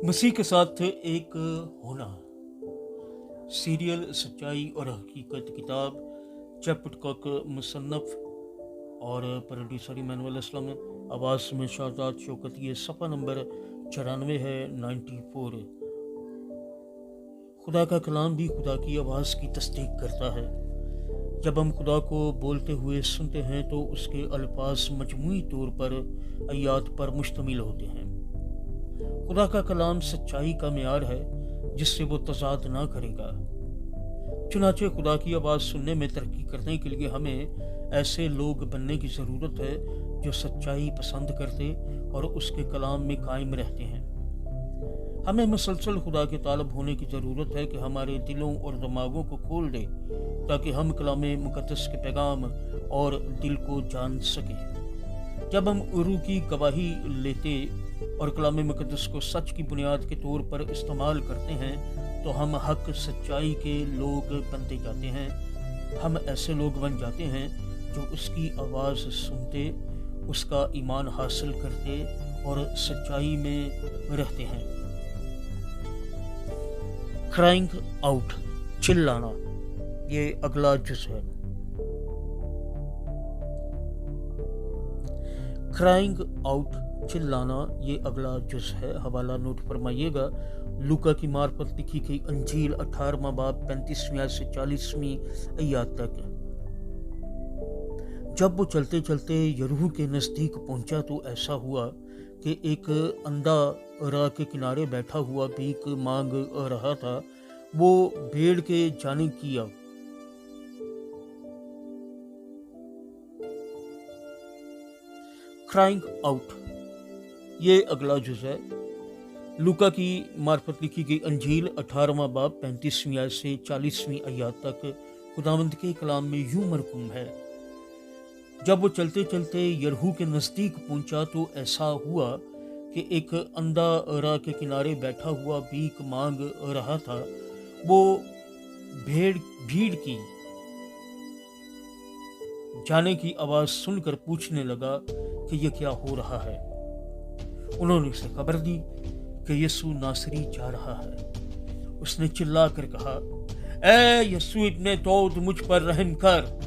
मसीह के साथ एक होना। सीरियल सच्चाई और हकीकत किताब चैप्टरकॉक मुसन्नफ और प्रोड्यूसर इमानुएल असलम, आवाज़ में शाहजाद शौकत। ये सफ़ा नंबर 94 है, 94। खुदा का कलाम भी खुदा की आवाज़ की तस्दीक करता है। जब हम खुदा को बोलते हुए सुनते हैं तो उसके अल्फाज मजमूई तौर पर आयात पर मुश्तमिल होते हैं। खुदा का कलाम सच्चाई का मेयार है जिससे वो तजाद ना करेगा। चुनाचे खुदा की आवाज़ सुनने में तरक्की करने के लिए हमें ऐसे लोग बनने की ज़रूरत है जो सच्चाई पसंद करते और उसके कलाम में कायम रहते हैं। हमें मुसलसल खुदा के तालब होने की ज़रूरत है कि हमारे दिलों और दिमागों को खोल दे ताकि हम कलाम मुक़द्दस के पैगाम और दिल को जान सकें। जब हम उरू की गवाही लेते और कलाम मुक़द्दस को सच की बुनियाद के तौर पर इस्तेमाल करते हैं तो हम हक सच्चाई के लोग बनते जाते हैं। हम ऐसे लोग बन जाते हैं जो उसकी आवाज़ सुनते, उसका ईमान हासिल करते और सच्चाई में रहते हैं। क्राइंग आउट, चिल्लाना, ये अगला जुज़ है। क्राइंग आउट, चिल्लाना, ये अगला जुज़ है। हवाला नोट फरमाइएगा, लूका की मार्फत लिखी गई अंजील 18वां बाब 35वीं से 40वीं आयत तक। जब वो चलते चलते यरीहो के नज़दीक पहुंचा तो ऐसा हुआ कि एक अंधा राह के किनारे बैठा हुआ भीख मांग रहा था। वो भेड़ के जाने किया क्राइंग आउट, ये अगला जुज़ है। लूका की मार्फत लिखी गई अंजील 18वां बाब 35वीं से 40वीं आयत तक खुदावंद के कलाम में यूं मरकूम है, जब वो चलते चलते यरीहो के नज़दीक पहुंचा तो ऐसा हुआ कि एक अंधा राह के किनारे बैठा हुआ भीख मांग रहा था। वो भीड़ की जाने की आवाज़ सुनकर पूछने लगा कि ये क्या हो रहा है। उन्होंने उसे खबर दी कि यीशु नासरी जा रहा है। उसने चिल्ला कर कहा, ए यीशु इब्ने दाऊद, मुझ पर रहम कर।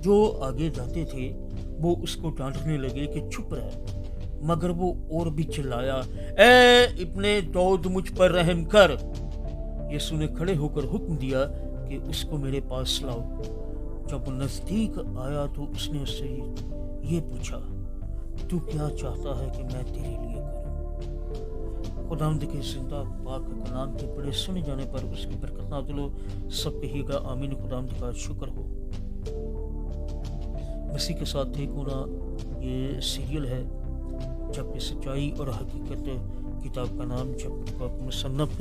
जो आगे जाते थे वो उसको डांटने लगे कि चुप रह, मगर वो और भी चिल्लाया, ए इब्ने दाऊद, मुझ पर रहम कर। यीशु ने खड़े होकर हुक्म दिया कि उसको मेरे पास लाओ। जब वो नज़दीक आया तो उसने उससे ये पूछा, तू क्या चाहता है कि मैं तेरे लिए करूं? खुदावंद के जिंदा पाक कलाम के बड़े सुने जाने पर उसकी बरकत नाज़िल हो। सब कहिएगा आमीन। खुदावंद का शुक्र हो। मसीह के साथ एक होना, ये सीरियल है जबकि सच्चाई और हकीकत किताब का नाम चैप्टरकॉक मुसन्नफ